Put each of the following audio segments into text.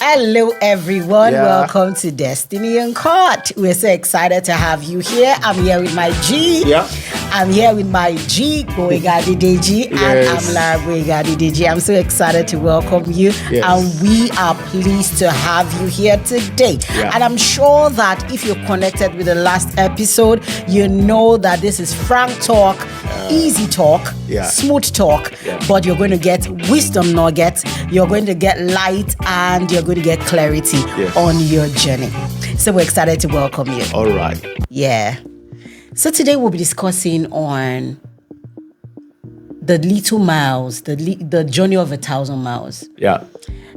Hello, everyone. Yeah. Welcome to Destiny Uncut. We're so excited to have you here. I'm here with my G. Yeah. I'm here with my G, Adedeji, and I'm Lara Adedeji. I'm so excited to welcome you. Yes. And we are pleased to have you here today. Yeah. And I'm sure that if you're connected with the last episode, you know that this is frank talk, easy talk, smooth talk, but you're going to get wisdom nuggets, you're going to get light, and you're going to get clarity on your journey. So we're excited to welcome you. All right. Yeah. So today we'll be discussing on the little miles, the journey of 1,000 miles. Yeah.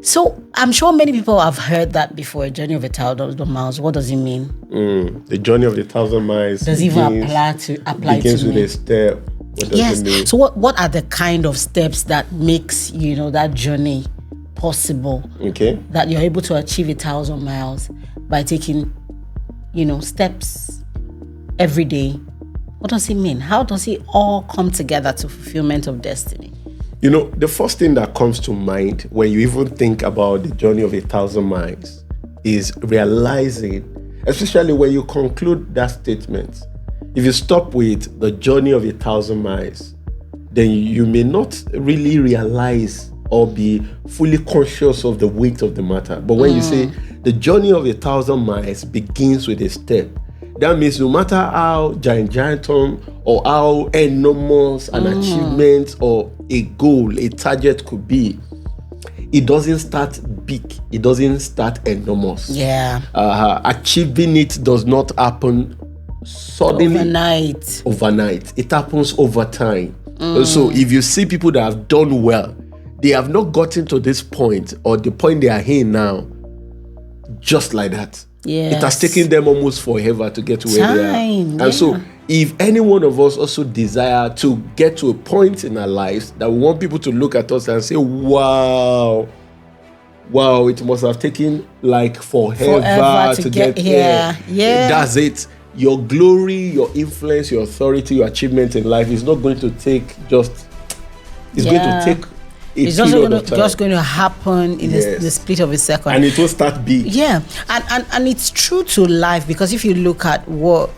So I'm sure many people have heard that before, a journey of 1,000 miles. What does it mean? The journey of 1,000 miles Does it even apply to begins me? with a step. What does it mean? So what are the kind of steps that makes, that journey possible? Okay. That you're able to achieve 1,000 miles by taking, steps every day. What does it mean? How does it all come together to fulfillment of destiny? The first thing that comes to mind when you even think about the journey of 1,000 miles is realizing, especially when you conclude that statement, if you stop with the journey of 1,000 miles, then you may not really realize or be fully conscious of the weight of the matter. But when you say the journey of 1,000 miles begins with a step, that means no matter how gigantic or how enormous an achievement or a goal, a target could be, it doesn't start big. It doesn't start enormous. Yeah. Achieving it does not happen suddenly. Overnight. It happens over time. So if you see people that have done well, they have not gotten to this point or the point they are in now just like that. Yes. It has taken them almost forever to get to where they are. And so if any one of us also desire to get to a point in our lives that we want people to look at us and say, wow, it must have taken like forever to get here. Yeah. That's it. Your glory, your influence, your authority, your achievement in life is not going to take going to take it's just going to happen in the split of a second. And it will start big. Yeah. And it's true to life, because if you look at what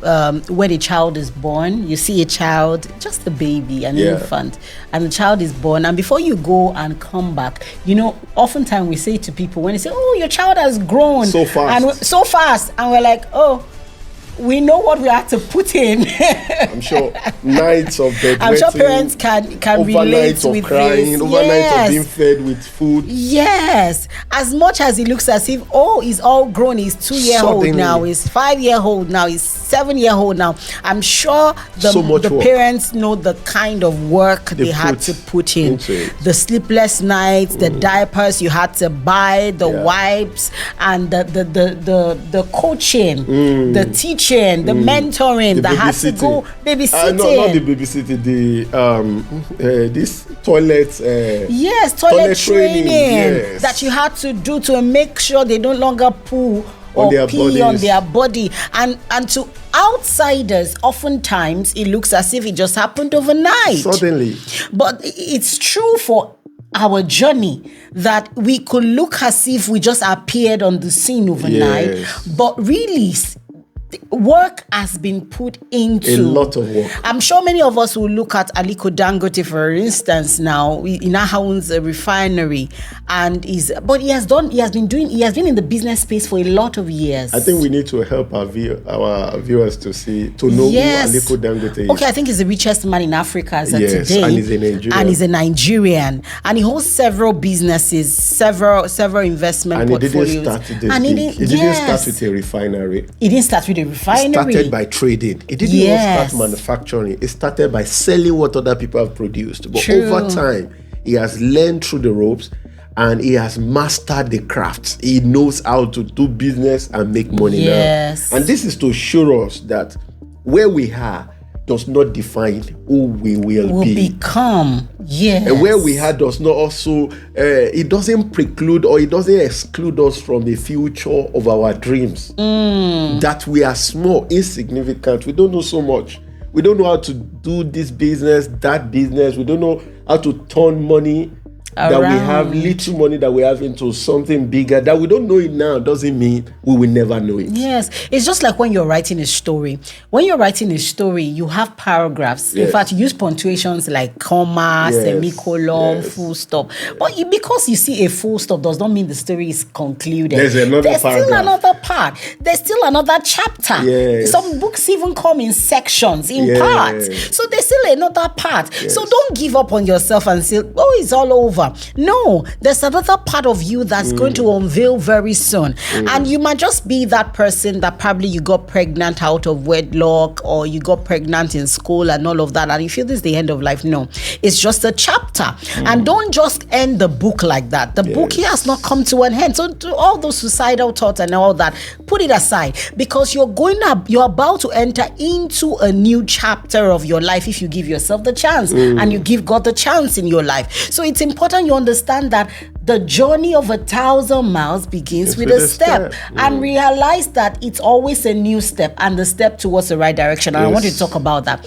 when a child is born, you see a child, just a baby, an infant, and the child is born. And before you go and come back, oftentimes we say to people when they say, oh, your child has grown so fast. And we're like, oh, we know what we have to put in. I'm sure nights of bedwetting. I'm sure parents can relate with crying, this. Overnights of being fed with food. Yes. As much as it looks as if, he's all grown, he's 2-year-old now, he's 5-year-old now, he's 7-year-old now. I'm sure the parents know the kind of work they had to put in. The sleepless nights, the diapers you had to buy, the wipes, and the coaching, the teaching, the mentoring, the had to go babysitting. Not the babysitting, this toilet. Toilet training that you had to do to make sure they no longer poo or pee on their body. And to outsiders, oftentimes it looks as if it just happened overnight. Suddenly. But it's true for our journey that we could look as if we just appeared on the scene overnight, but really work has been put into a lot of work. I'm sure many of us will look at Aliko Dangote, for instance. Now he now owns a refinery, and he has been in the business space for a lot of years. I think we need to help our viewers to know who Aliko Dangote is. Okay, I think he's the richest man in Africa as of today, and he's a Nigerian. And he holds several businesses, several investment portfolios. He didn't start with a refinery. He didn't start with a refinery. It started by trading. It didn't even start manufacturing. It started by selling what other people have produced. But over time, he has learned through the ropes and he has mastered the crafts. He knows how to do business and make money now. And this is to show us that where we are does not define who we will become. Yes. And where we are does not also, it doesn't preclude or it doesn't exclude us from the future of our dreams. That we are small, insignificant. We don't know so much. We don't know how to do this business, that business. We don't know how to turn money that we have little money that we have into something bigger, that we don't know it now doesn't mean we will never know it. Yes. It's just like when you're writing a story. When you're writing a story, you have paragraphs. Yes. In fact, you use punctuations like comma, semicolon, full stop. But because you see a full stop does not mean the story is concluded. There's still another part. There's still another chapter. Yes. Some books even come in sections, in parts. So there's still another part. Yes. So don't give up on yourself and say, oh, it's all over. No, there's another part of you that's going to unveil very soon. And you might just be that person that probably you got pregnant out of wedlock, or you got pregnant in school and all of that, and you feel this is the end of life. No, it's just a chapter. And don't just end the book like that. The book here has not come to an end. So all those suicidal thoughts and all that, put it aside, because you're about to enter into a new chapter of your life if you give yourself the chance and you give God the chance in your life. So it's important you understand that the journey of 1,000 miles begins with a step. And realize that it's always a new step and the step towards the right direction. And I want to talk about that.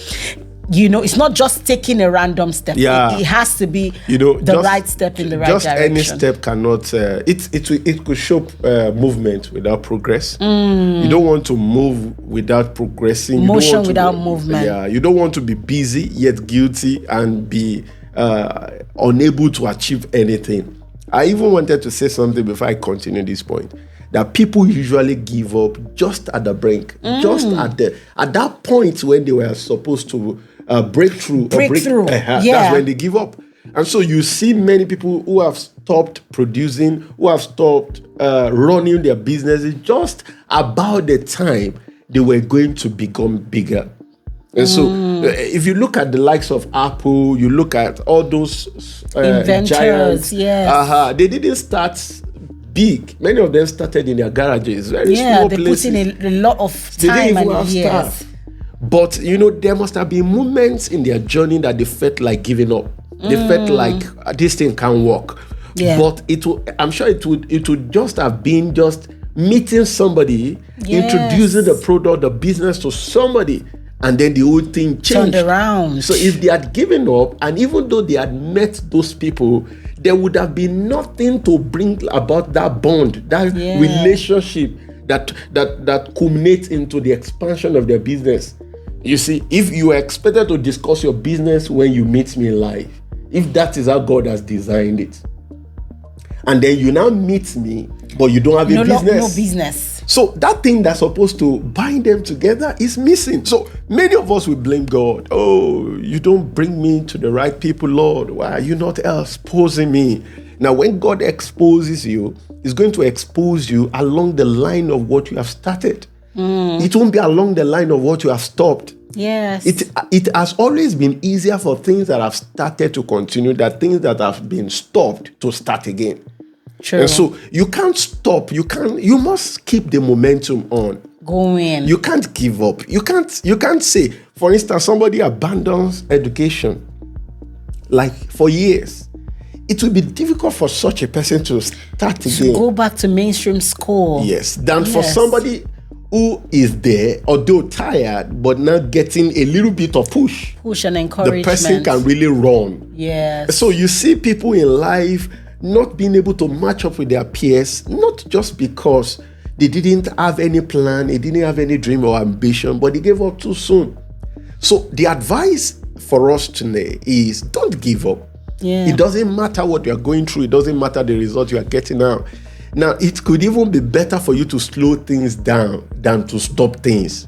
It's not just taking a random step. It has to be the right step in the right direction. Just any step cannot. It could show movement without progress. You don't want to move without progressing. Motion without movement. Yeah, you don't want to be busy yet guilty and be unable to achieve anything. I even wanted to say something before I continue this point. That people usually give up just at the brink, just at that point when they were supposed to break through. That's when they give up. And so you see many people who have stopped producing, who have stopped running their businesses just about the time they were going to become bigger. And so if you look at the likes of Apple, you look at all those inventors, giants, they didn't start big. Many of them started in their garages, very small places. They put in a lot of time and years. But there must have been moments in their journey that they felt like giving up. They felt like this thing can't work. Yeah. But I'm sure it would just have been just meeting somebody, introducing the product, the business to somebody, and then the whole thing changed. Turned around. So if they had given up, and even though they had met those people, there would have been nothing to bring about that bond, that relationship that culminates into the expansion of their business. You see, if you are expected to discuss your business when you meet me in life, if that is how God has designed it, and then you now meet me, but you don't have a business. No business. So that thing that's supposed to bind them together is missing. So many of us will blame God. Oh, you don't bring me to the right people, Lord. Why are you not exposing me? Now, when God exposes you, He's going to expose you along the line of what you have started. It won't be along the line of what you have stopped. Yes. It has always been easier for things that have started to continue than things that have been stopped to start again. True. And so you can't stop. You must keep the momentum on. Going. You can't give up. You can't say, for instance, somebody abandons education like for years. It will be difficult for such a person to start again. Go back to mainstream school. Yes. Than for somebody who is there, although tired, but now getting a little bit of push. Push and encouragement. The person can really run. Yes. So you see people in life not being able to match up with their peers, not just because they didn't have any plan, they didn't have any dream or ambition, but they gave up too soon. So the advice for us today is don't give up. Yeah. It doesn't matter what you are going through. It doesn't matter the result you are getting now. Now, it could even be better for you to slow things down than to stop things.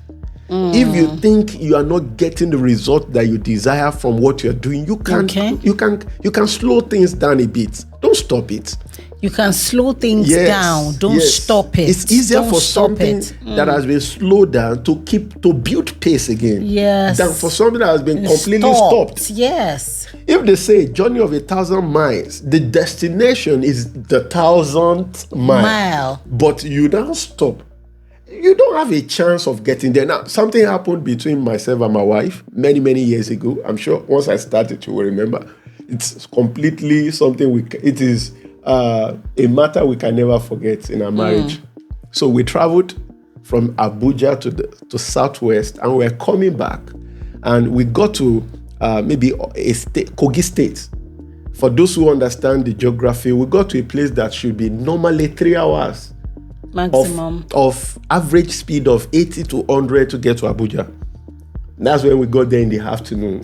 If you think you are not getting the result that you desire from what you are doing, you can slow things down a bit. Don't stop it. You can slow things down. Don't stop it. It's easier for something that has been slowed down to build pace again. Yes. Than for something that has been completely stopped. Yes. If they say journey of 1,000 miles, the destination is the 1,000th mile. But you don't stop. You don't have a chance of getting there. Now, something happened between myself and my wife many, many years ago. I'm sure once I started, you will remember. It's completely something it is a matter we can never forget in our marriage. So we traveled from Abuja to Southwest, and we're coming back. And we got to maybe a state, Kogi State. For those who understand the geography, we got to a place that should be normally 3 hours maximum of average speed of 80 to 100 to get to Abuja. That's when we got there in the afternoon.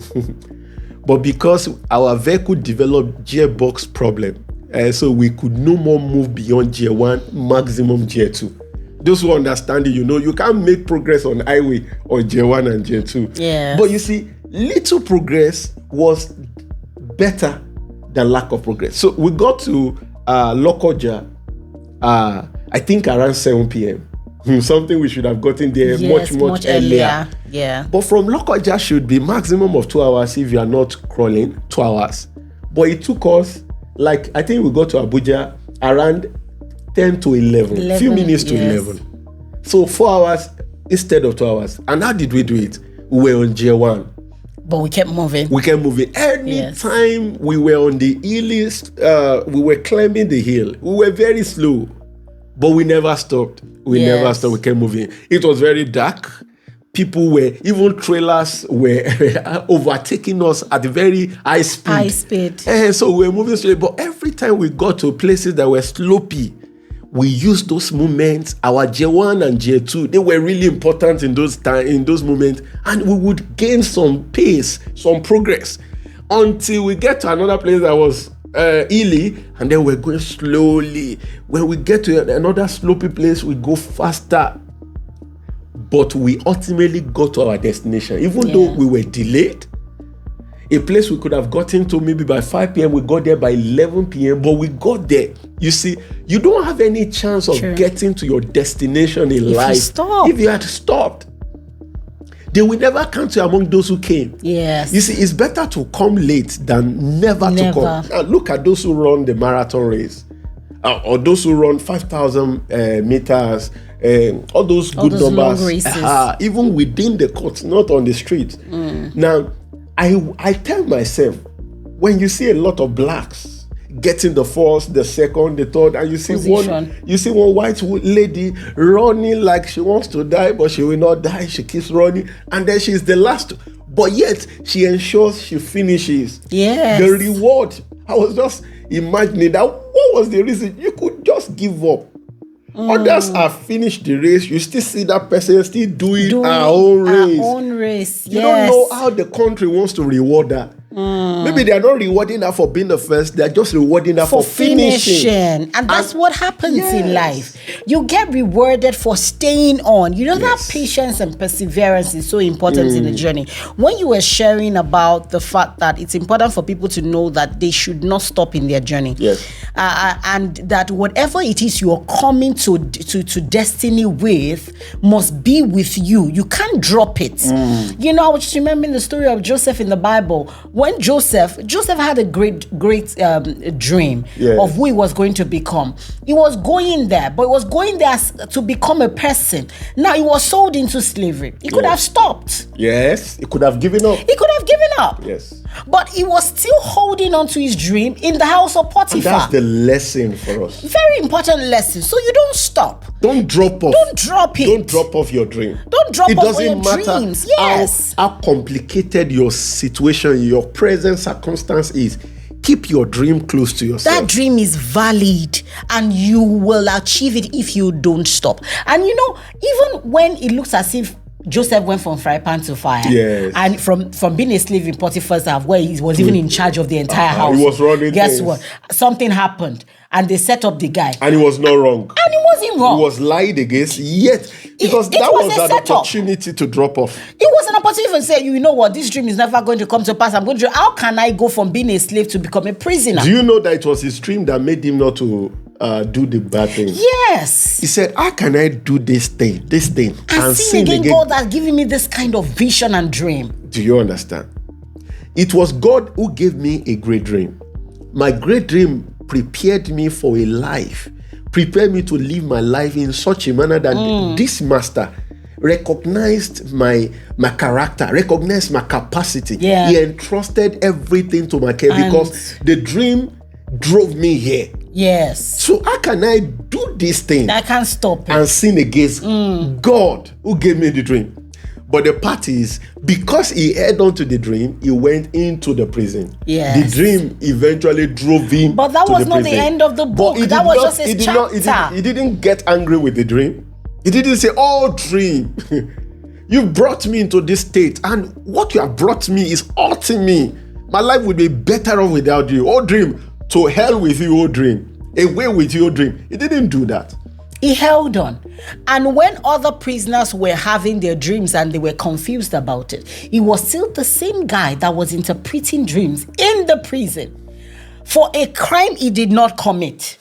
But because our vehicle developed gearbox problem, so we could no more move beyond Gear 1, maximum Gear 2. Those who understand it, you can't make progress on highway or Gear 1 and Gear 2. Yeah. But you see, little progress was better than lack of progress. So we got to Lokoja, I think around 7 p.m. Something we should have gotten there much earlier. Yeah. But from Lokoja should be maximum of 2 hours if you are not crawling, 2 hours. But it took us, I think we got to Abuja around 10 to 11, few minutes to 11. So 4 hours instead of 2 hours. And how did we do it? We were on Gear 1. But we kept moving. Anytime we were on the hill, we were climbing the hill. We were very slow, but we never stopped. We kept moving. It was very dark. Even trailers were overtaking us at a very high speed. And so we were moving slowly. But every time we got to places that were slopey, we used those moments, our Gear 1 and Gear 2, they were really important in those moments, and we would gain some pace, some progress, until we get to another place that was hilly, and then we're going slowly. When we get to another slopey place, we go faster. But we ultimately got to our destination, even though we were delayed. A place we could have gotten to maybe by 5 p.m. We got there by 11 p.m. But we got there. You see, you don't have any chance of getting to your destination in life if you had stopped. They will never count you among those who came. Yes. You see, it's better to come late than never. To come. Now, look at those who run the marathon race, or those who run 5,000 meters. All those good numbers. Long races. Even within the court, not on the street. Now, I tell myself, when you see a lot of blacks getting the first, the second, the third, and you see one white lady running like she wants to die, but she will not die. She keeps running, and then she's the last. But yet she ensures she finishes. Yes. The reward. I was just imagining that. What was the reason? You could just give up. Others have finished the race. You still see that person still doing her own race. You don't know how the country wants to reward her. Maybe they are not rewarding her for being the first. They are just rewarding her for finishing. And that's what happens in life. You get rewarded for staying on. That patience and perseverance is so important in the journey. When you were sharing about the fact that it's important for people to know that they should not stop in their journey. Yes. And that whatever it is you are coming to destiny with must be with you. You can't drop it. I was just remembering the story of Joseph in the Bible. When Joseph had a great dream of who he was going to become. He was going there, but he was going there to become a person. Now he was sold into slavery. He could have stopped. Yes, he could have given up. Yes. But he was still holding on to his dream in the house of Potiphar. And that's the lesson for us. Very important lesson. So you don't stop. Don't drop off. Don't drop it. Don't drop off your dream. Don't drop off your dreams. Yes. How complicated your situation, your present circumstance is. Keep your dream close to yourself. That dream is valid, and you will achieve it if you don't stop. And even when it looks as if Joseph went from fry pan to fire. Yes. And from being a slave in Potiphar's house, where he was even in charge of the entire house. He was running Guess things. what? Something happened, and they set up the guy. And he was not wrong. And he wasn't wrong. He was lied against, yet. Because that was an opportunity to drop off. It was an opportunity to say, you know what, this dream is never going to come to pass. How can I go from being a slave to become a prisoner? Do you know that it was his dream that made him not to do the bad thing? Yes. He said, how can I do this thing, and sin again? God has given me this kind of vision and dream. Do you understand? It was God who gave me a great dream. My great dream prepared me for a life, prepared me to live my life in such a manner that this master recognized my character, recognized my capacity. Yeah. He entrusted everything to my care because the dream drove me here. Yes. So how can I do this thing? I can't stop it and sin against God who gave me the dream? But the part is, because he held on to the dream, he went into the prison. Yes. The dream eventually drove him. But that to was the not prison. the end of the book. That was just his chapter. He didn't get angry with the dream. He didn't say, "Oh, dream, you brought me into this state, and what you have brought me is hurting me. My life would be better off without you. Oh, dream, to hell with you, oh, dream. Away with you, oh, dream." He didn't do that. He held on. And when other prisoners were having their dreams and they were confused about it, he was still the same guy that was interpreting dreams in the prison for a crime he did not commit.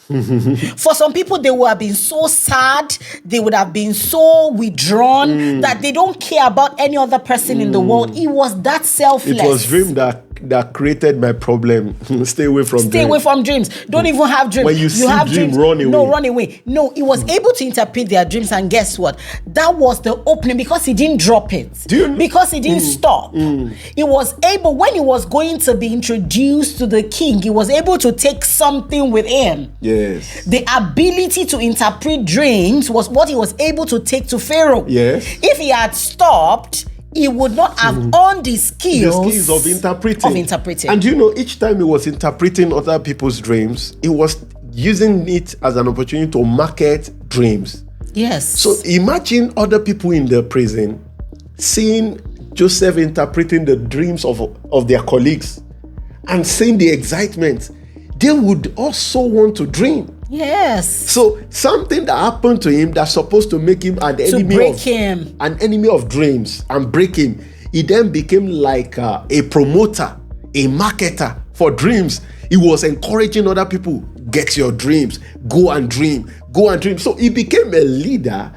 For some people, they would have been so sad, they would have been so withdrawn that they don't care about any other person in the world. He was that selfless. It was dream that created my problem. Stay away from dreams. Stay away from dreams. Don't even have dreams. When you see have dreams, dreams, run away. No, run away. No, he was able to interpret their dreams, and guess what? That was the opening, because he didn't drop it. Because he didn't stop. He was able, when he was going to be introduced to the king, he was able to take something with him. Yes. The ability to interpret dreams was what he was able to take to Pharaoh. Yes. If he had stopped, he would not have earned the skills of interpreting. And each time he was interpreting other people's dreams, he was using it as an opportunity to market dreams. Yes. So imagine other people in the prison seeing Joseph interpreting the dreams of their colleagues and seeing the excitement. They would also want to dream. Yes. So something that happened to him that's supposed to make him an enemy of dreams and break him, he then became like a promoter, a marketer for dreams. He was encouraging other people, get your dreams, go and dream. So he became a leader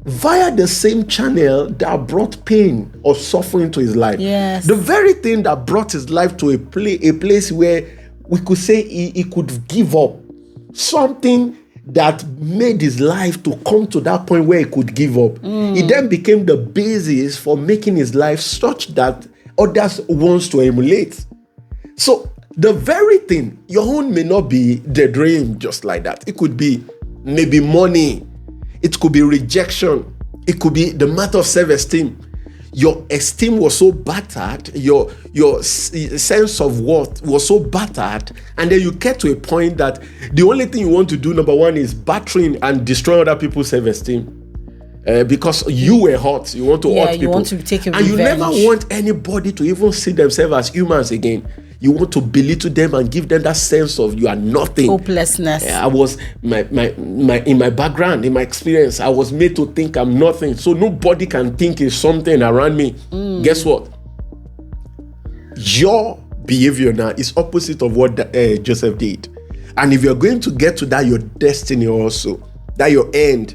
via the same channel that brought pain or suffering to his life. Yes. The very thing that brought his life to a place where we could say he could give up. Something that made his life to come to that point where he could give up. It then became the basis for making his life such that others wants to emulate. So the very thing, your own may not be the dream just like that. It could be maybe money. It could be rejection. It could be the matter of self-esteem. Your esteem was so battered, your sense of worth was so battered, and then you get to a point that the only thing you want to do, number one, is battering and destroy other people's self-esteem. Because you were hurt, you want to hurt people. You want to take a revenge. And you never want anybody to even see themselves as humans again. You want to belittle them and give them that sense of you are nothing. Hopelessness. I was in my background, in my experience, I was made to think I'm nothing. So nobody can think is something around me. Guess what? Your behavior now is opposite of what Joseph did. And if you're going to get to that, your destiny also, that your end,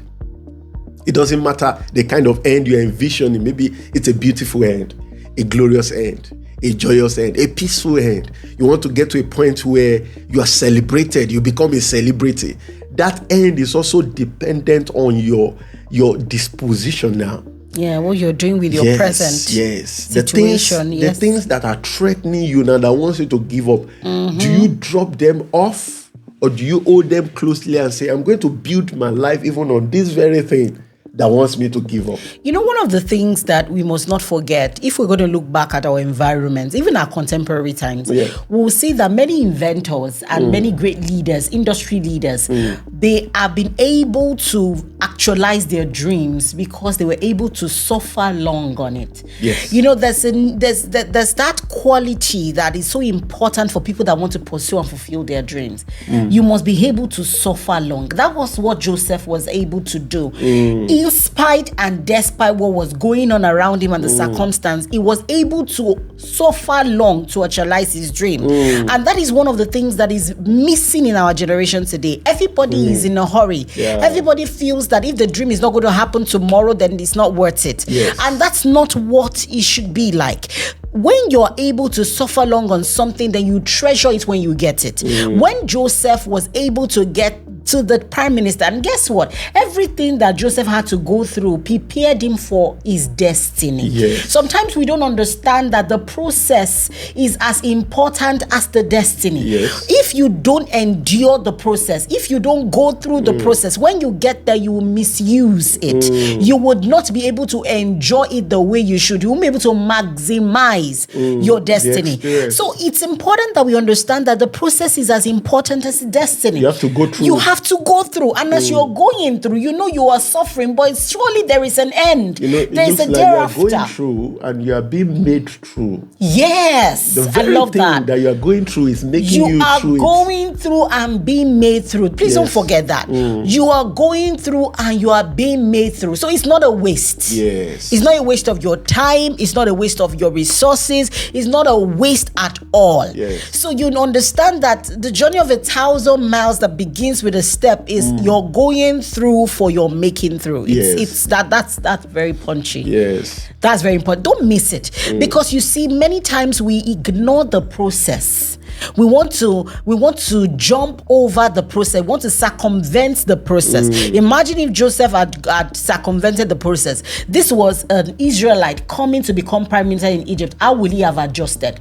it doesn't matter the kind of end you're envisioning. Maybe it's a beautiful end, a glorious end, a joyous end, a peaceful end. You want to get to a point where you are celebrated, you become a celebrity. That end is also dependent on your disposition now. Yeah, what you're doing with your present situation. The things that are threatening you now, that wants you to give up, do you drop them off, or do you hold them closely and say, I'm going to build my life even on this very thing that wants me to give up? One of the things that we must not forget, if we're going to look back at our environments, even our contemporary times, we'll see that many inventors and many great leaders, industry leaders, they have been able to actualize their dreams because they were able to suffer long on it. Yes. There's that quality that is so important for people that want to pursue and fulfill their dreams. You must be able to suffer long. That was what Joseph was able to do. In spite and despite what was going on around him and the circumstance, he was able to suffer long to actualize his dream. And that is one of the things that is missing in our generation today. Everybody is in a hurry. Everybody feels that if the dream is not going to happen tomorrow, then it's not worth it. And that's not what it should be like. When you're able to suffer long on something, then you treasure it when you get it. When Joseph was able to get to the prime minister. And guess what? Everything that Joseph had to go through prepared him for his destiny. Yes. Sometimes we don't understand that the process is as important as the destiny. Yes. If you don't endure the process, if you don't go through the process, when you get there, you will misuse it. You would not be able to enjoy it the way you should. You won't be able to maximize your destiny. So it's important that we understand that the process is as important as destiny. You have to go through. You have to go through. And as you're going through, you know you are suffering, but surely there is an end. There is a thereafter. You are going through and you are being made through. Yes. The very I love thing that you are going through is making you through. You are going through and being made through. Please don't forget that. You are going through and you are being made through. So it's not a waste. Yes. It's not a waste of your time. It's not a waste of your resources. It's not a waste at all. Yes. So you understand that the journey of 1,000 miles that begins with a step is you're going through for your making through. That's very punchy. Yes. That's very important. Don't miss it. Because you see, many times we ignore the process. We want to jump over the process. We want to circumvent the process. Imagine if Joseph had circumvented the process. This was an Israelite coming to become prime minister in Egypt. How would he have adjusted?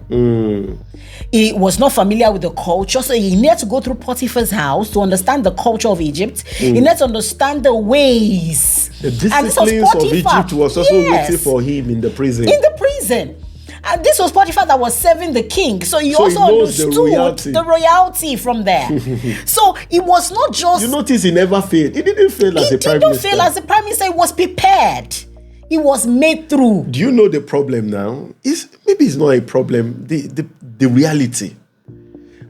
He was not familiar with the culture, so he needed to go through Potiphar's house to understand the culture of Egypt. He needed to understand the ways. The disciplines of Egypt was also waiting for him in the prison. And this was Potiphar that was serving the king. So he also understood the royalty from there. So it was not just... You notice he never failed. He didn't fail as a prime minister. He didn't fail as a prime minister. He was prepared. He was made through. Do you know the problem now? Maybe it's not a problem. The reality.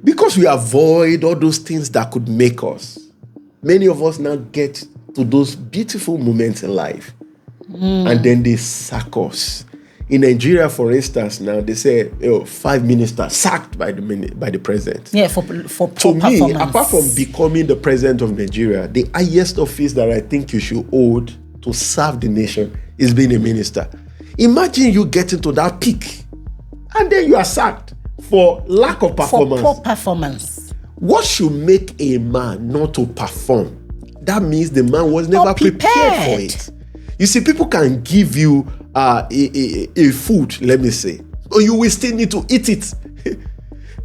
Because we avoid all those things that could make us. Many of us now get to those beautiful moments in life. And then they sack us. In Nigeria, for instance, now they say 5 ministers sacked by the president. Yeah, for poor to me, performance. Apart from becoming the president of Nigeria, the highest office that I think you should hold to serve the nation is being a minister. Imagine you getting to that peak, and then you are sacked for lack of performance. For poor performance. What should make a man not to perform? That means the man was never prepared for it. You see, people can give you a food, let me say, or you will still need to eat it.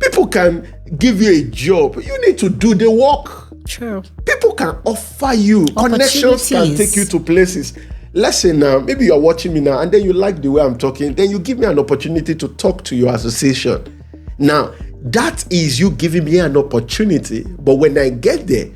People can give you a job. You need to do the work. True. People can offer you. Connections can take you to places. Listen now, maybe you're watching me now and then you like the way I'm talking. Then you give me an opportunity to talk to your association. Now, that is you giving me an opportunity. But when I get there,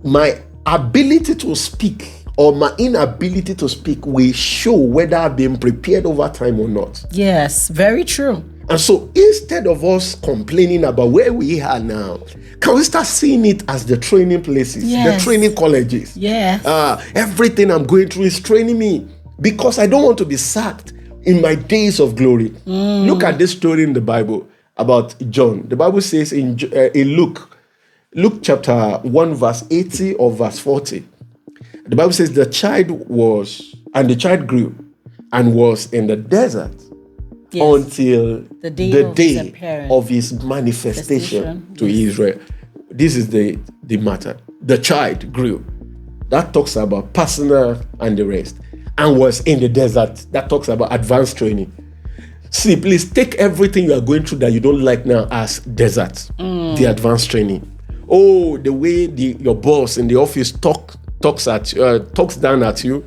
my ability to speak or my inability to speak will show whether I've been prepared over time or not. Yes, very true. And so instead of us complaining about where we are now, can we start seeing it as the training places, the training colleges? Yes. Everything I'm going through is training me because I don't want to be sacked in my days of glory. Look at this story in the Bible about John. The Bible says in Luke chapter 1 verse 80 or verse 40. The Bible says the child grew and was in the desert until the day of his manifestation to Israel. This is the matter. The child grew. That talks about personal and the rest. And was in the desert. That talks about advanced training. See, please take everything you are going through that you don't like now as desert. The advanced training. Oh, the way your boss in the office talks down at you,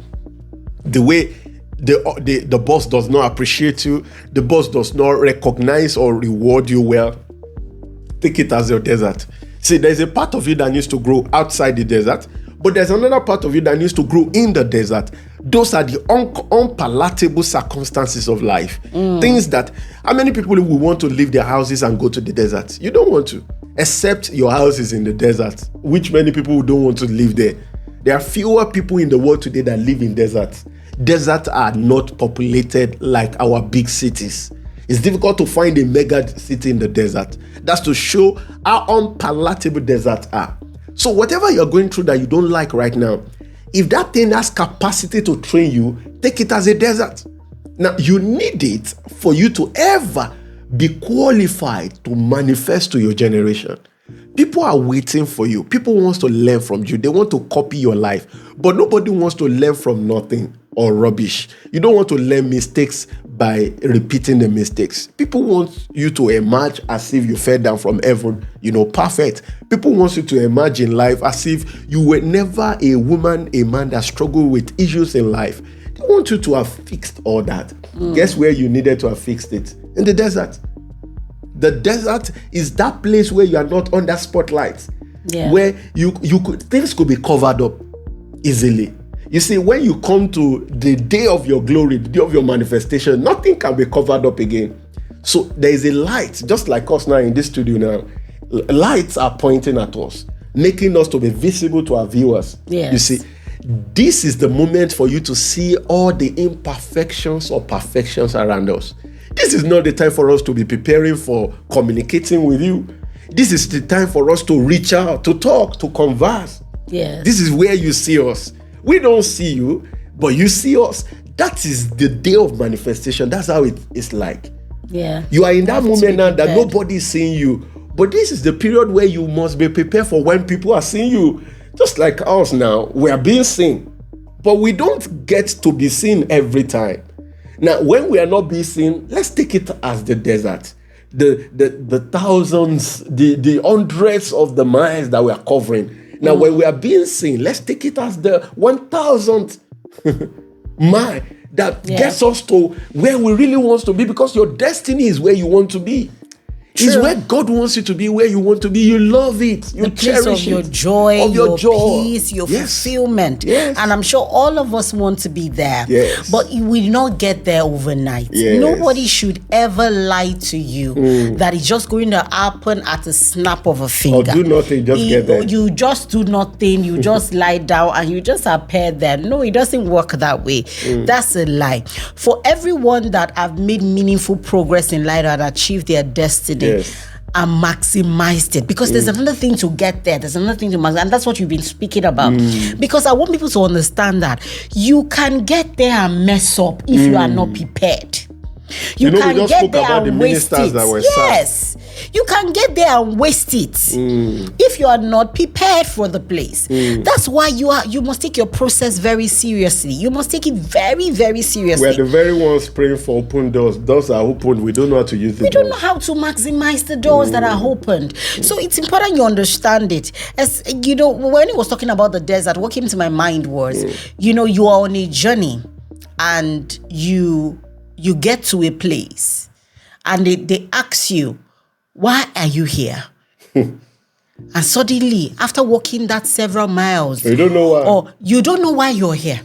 the way the boss does not appreciate you, the boss does not recognize or reward you well. Take it as your desert. See, there's a part of you that needs to grow outside the desert, but there's another part of you that needs to grow in the desert. Those are the unpalatable circumstances of life. Things that, how many people will want to leave their houses and go to the desert? You don't want to, except your house is in the desert, which many people don't want to live there. There are fewer people in the world today that live in deserts. Deserts are not populated like our big cities. It's difficult to find a mega city in the desert. That's to show how unpalatable deserts are. So whatever you're going through that you don't like right now, if that thing has capacity to train you, take it as a desert. Now, you need it for you to ever be qualified to manifest to your generation. People are waiting for you. People want to learn from you. They want to copy your life. But nobody wants to learn from nothing or rubbish. You don't want to learn mistakes by repeating the mistakes. People want you to emerge as if you fell down from heaven, perfect. People want you to imagine life as if you were never a woman, a man that struggled with issues in life. They want you to have fixed all that. Guess where you needed to have fixed it? In the desert. The desert is that place where you are not under spotlight, where things could be covered up easily. You see, when you come to the day of your glory, the day of your manifestation, nothing can be covered up again. So there is a light, just like us now in this studio now. Lights are pointing at us, making us to be visible to our viewers. Yes. You see, this is the moment for you to see all the imperfections or perfections around us. This is not the time for us to be preparing for communicating with you. This is the time for us to reach out, to talk, to converse. Yes. This is where you see us. We don't see you, but you see us. That is the day of manifestation. That's how it is like. Yeah. You are in that moment now that nobody is seeing you. But this is the period where you must be prepared for when people are seeing you. Just like us now, we are being seen. But we don't get to be seen every time. Now, when we are not being seen, let's take it as the desert. The thousands, the hundreds of the miles that we are covering. Now, when we are being seen, let's take it as the 1,000th mile that gets us to where we really want to be, because your destiny is where you want to be. It's where God wants you to be, where you want to be. You love it. You cherish your joy, of your peace, your fulfillment. Yes. And I'm sure all of us want to be there. Yes. But you will not get there overnight. Yes. Nobody should ever lie to you that it's just going to happen at a snap of a finger. Or do nothing, just get there. You just do nothing. You just lie down and you just appear there. No, it doesn't work that way. That's a lie. For everyone that have made meaningful progress in life and achieved their destiny, and maximized it, because there's another thing to get there. There's another thing to maximize, and that's what you've been speaking about. Because I want people to understand that you can get there and mess up if you are not prepared. You can we just get spoke there about and the waste ministers it. that were Yes, you can get there and waste it if you are not prepared for the place. That's why you must take your process very seriously. You must take it very, very seriously. We are the very ones praying for open doors. Doors are open. We don't know how to use them. We don't know how to maximize the doors that are opened. So it's important you understand it. As you know, when he was talking about the desert, what came to my mind was, you are on a journey and you get to a place and they ask you, why are you here? And suddenly, after walking that several miles, you don't know why. Or you don't know why you're here.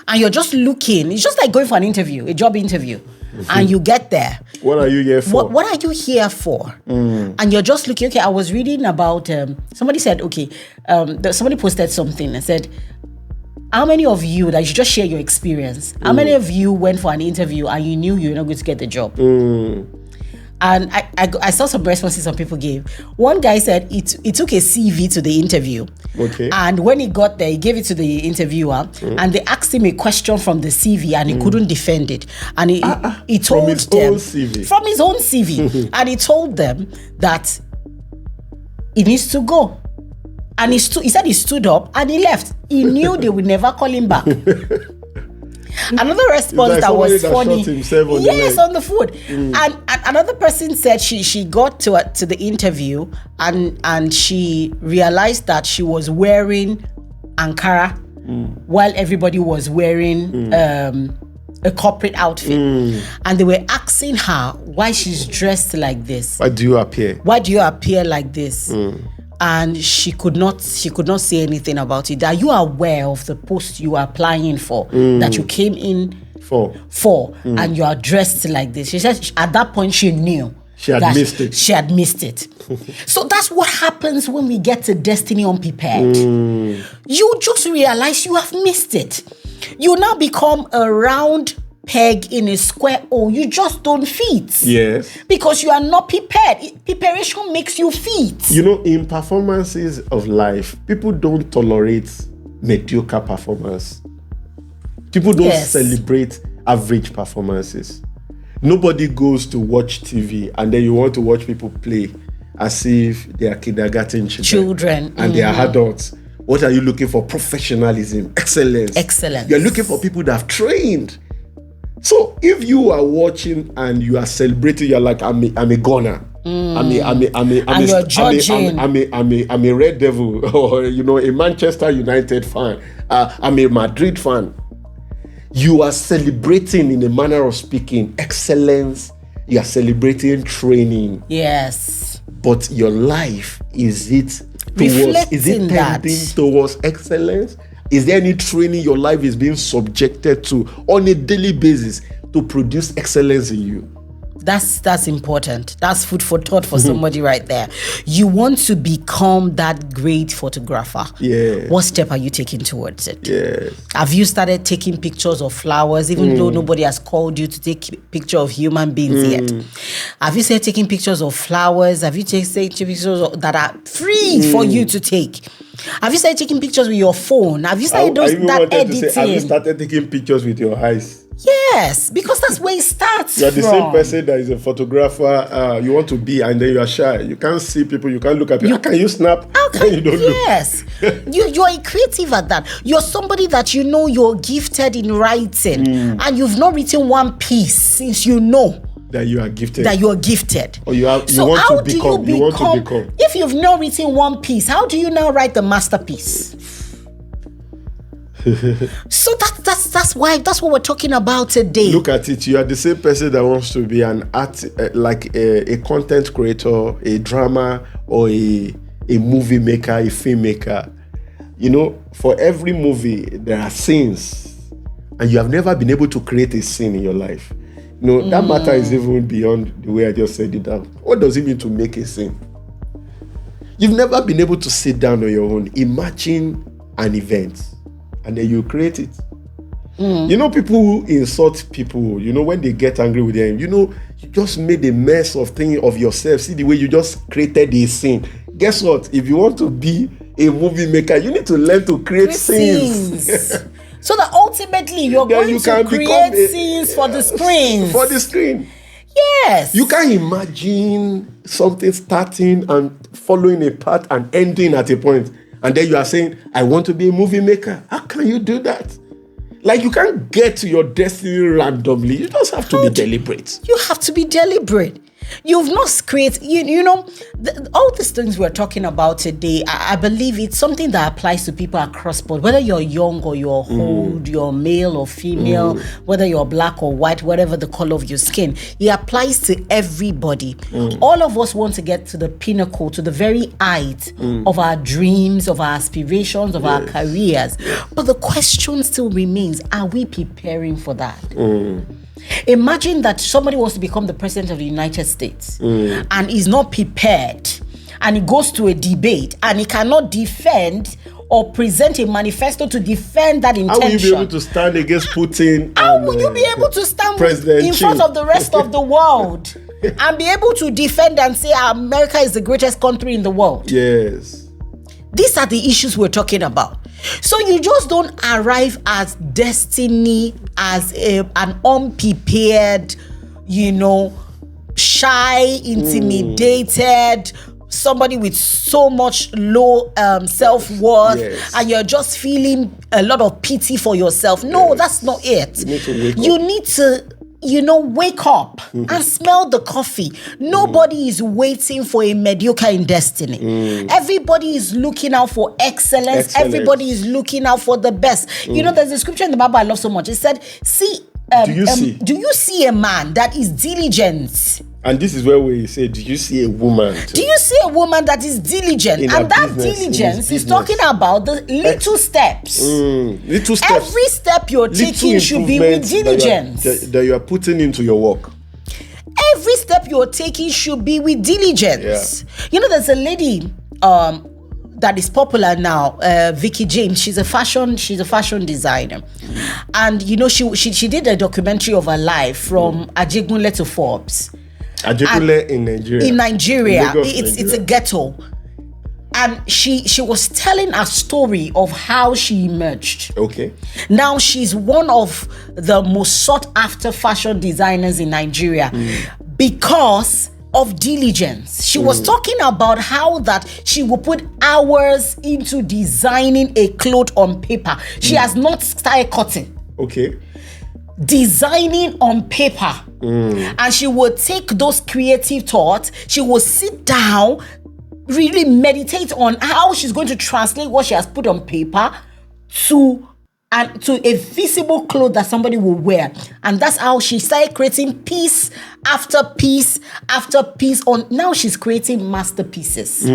And you're just looking. It's just like going for an interview, a job interview. And you get there. What are you here for? What are you here for? And you're just looking. Okay, I was reading about, somebody said, somebody posted something and said, how many of you, that you should just share your experience, how many of you went for an interview and you knew you were not going to get the job? And I saw some responses some people gave. One guy said he took a CV to the interview. Okay. And when he got there, he gave it to the interviewer and they asked him a question from the CV and he couldn't defend it. And he told them from his own CV. And he told them that he needs to go. And he said he stood up and he left. He knew they would never call him back. Another response that was funny. On the foot. And another person said she got to the interview and she realized that she was wearing Ankara while everybody was wearing a corporate outfit. And they were asking her why she's dressed like this. Why do you appear like this? And she could not say anything about it. Are you aware of the post you are applying for, that you came in for and you are dressed like this? She said at that point she knew she had missed it. So that's what happens when we get to destiny unprepared. You just realize you have missed it. You now become a round peg in a square hole. You just don't fit. Yes. Because you are not prepared. Preparation makes you fit. In performances of life, people don't tolerate mediocre performance. People don't celebrate average performances. Nobody goes to watch TV and then you want to watch people play as if they are kindergarten children. And they are adults. What are you looking for? Professionalism, excellence. You're looking for people that have trained. So if you are watching and you are celebrating, you're like, I'm a gunner. I'm a Red Devil, or a Manchester United fan. I'm a Madrid fan. You are celebrating, in a manner of speaking, excellence. You are celebrating training. Yes. But your life, is it tending towards excellence? Is there any training your life is being subjected to on a daily basis to produce excellence in you? That's important. That's food for thought for somebody right there. You want to become that great photographer. Yeah. What step are you taking towards it? Yes. Have you started taking pictures of flowers, even though nobody has called you to take a picture of human beings yet? Have you started taking pictures of flowers? Have you taken pictures that are free for you to take? Have you started taking pictures with your phone? Have you started editing? Have you started taking pictures with your eyes? Yes, because that's where it starts. You're the same person that is a photographer. You want to be, and then you are shy. You can't see people. You can't look at people. How can you snap? You don't look? Yes, you're a creative at that. You're somebody that you're gifted in writing, and you've not written one piece since you know that you are gifted. Or you want to become. If you've not written one piece, how do you now write the masterpiece? So that's what we're talking about today. Look at it. You are the same person that wants to be an art, like a content creator, a drama, or a movie maker, a filmmaker. For every movie there are scenes, and you have never been able to create a scene in your life. That matter is even beyond the way I just said it down. What does it mean to make a scene? You've never been able to sit down on your own, imagine an event, and then you create it. People who insult people, when they get angry with them, you just made a mess of yourself. See the way you just created a scene. Guess what? If you want to be a movie maker, you need to learn to create scenes. So that ultimately you're going to create scenes for the screen. For the screen. Yes. You can imagine something starting and following a path and ending at a point. And then you are saying, I want to be a movie maker. How can you do that? Like, you can't get to your destiny randomly. You just have to be deliberate. You have to be deliberate. You've not created, all these things we're talking about today, I believe it's something that applies to people across board, whether you're young or you're old, you're male or female, whether you're black or white, whatever the color of your skin, it applies to everybody. All of us want to get to the pinnacle, to the very height of our dreams, of our aspirations, of our careers. But the question still remains, are we preparing for that? Imagine that somebody wants to become the president of the United States and is not prepared, and he goes to a debate and he cannot defend or present a manifesto to defend that intention. How will you be able to stand against Putin? How will you be able to stand in front of the rest of the world and be able to defend and say America is the greatest country in the world? Yes. These are the issues we're talking about. So you just don't arrive as destiny, as an unprepared, shy, intimidated, somebody with so much low self-worth, and you're just feeling a lot of pity for yourself. No, that's not it. You need to wake up and smell the coffee. Nobody is waiting for a mediocre in destiny. Everybody is looking out for excellence. Everybody is looking out for the best. There's a scripture in the Bible I love so much. It said, do you see a man that is diligent? And this is where we say, do you see a woman? Do you see a woman that is diligent? And that diligence is talking about the little steps. Little steps. Every step you're taking should be with diligence. That you are putting into your work. Every step you're taking should be with diligence. Yeah. There's a lady that is popular now, Vicky James. She's a fashion designer, and she did a documentary of her life from Ajegunle to Forbes. Ajegunle in Nigeria. In Nigeria, it's a ghetto, and she was telling a story of how she emerged. Okay. Now she's one of the most sought after fashion designers in Nigeria because of diligence. She was talking about how that she will put hours into designing a cloth on paper. She has not started cutting. Okay. Designing on paper. And she will take those creative thoughts. She will sit down, really meditate on how she's going to translate what she has put on paper to a visible cloth that somebody will wear. And that's how she started creating piece after piece after piece. Now she's creating masterpieces.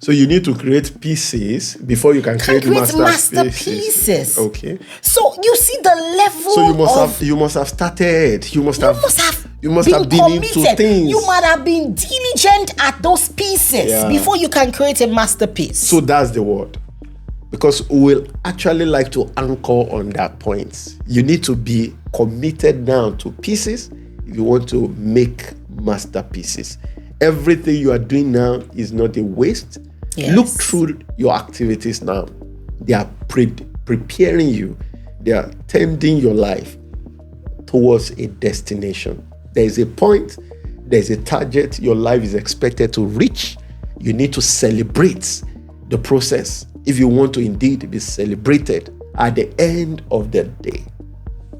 So you need to create pieces before you can create masterpieces. Okay. So you see the level. So you must have started. You must have been into things. You might have been diligent at those pieces before you can create a masterpiece. So that's the word. Because we will actually like to anchor on that point. You need to be committed now to pieces if you want to make masterpieces. Everything you are doing now is not a waste. Yes. Look through your activities now. They are preparing you. They are tending your life towards a destination. There is a point, there is a target your life is expected to reach. You need to celebrate the process if you want to indeed be celebrated at the end of the day.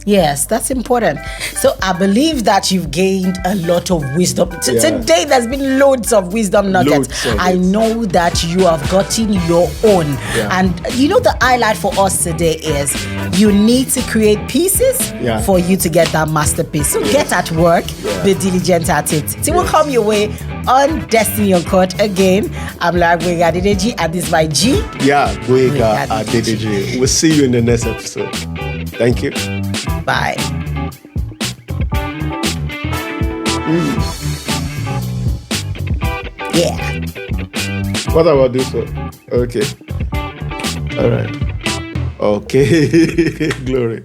Yes, that's important. So I believe that you've gained a lot of wisdom. Today there's been loads of wisdom nuggets. I know that you have gotten your own. And the highlight for us today is you need to create pieces for you to get that masterpiece. So get at work, be diligent at it. It will come your way on Destiny Uncut. Again, I'm Lara Adedeji and this is my G. Adedeji. We'll see you in the next episode. Thank you. Bye. Yeah. What about this one? Okay. All right. Okay. Glory.